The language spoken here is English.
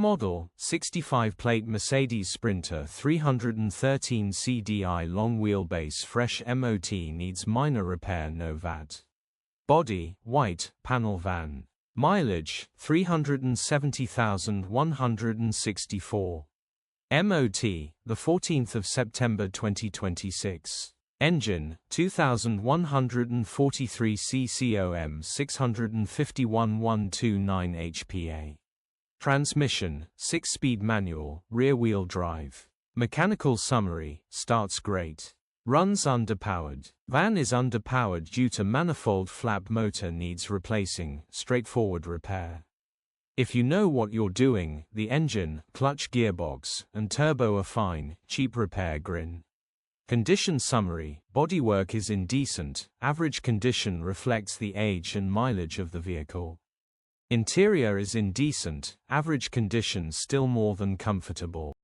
Model, 65 Plate Mercedes Sprinter 313 CDI long wheelbase fresh MOT needs minor repair no VAT. Body, white, panel van. Mileage, 370,164. MOT, the 14th of September 2026. Engine, 2143 CCOM 651 129 HP. Transmission, 6-speed manual, rear-wheel drive. Mechanical summary, starts great. Runs underpowered. Van is underpowered due to manifold flap motor needs replacing, straightforward repair. If you know what you're doing, the engine, clutch gearbox, and turbo are fine, cheap repair grin. Condition summary, bodywork is indecent, average condition reflects the age and mileage of the vehicle. Interior is indecent, average condition still more than comfortable.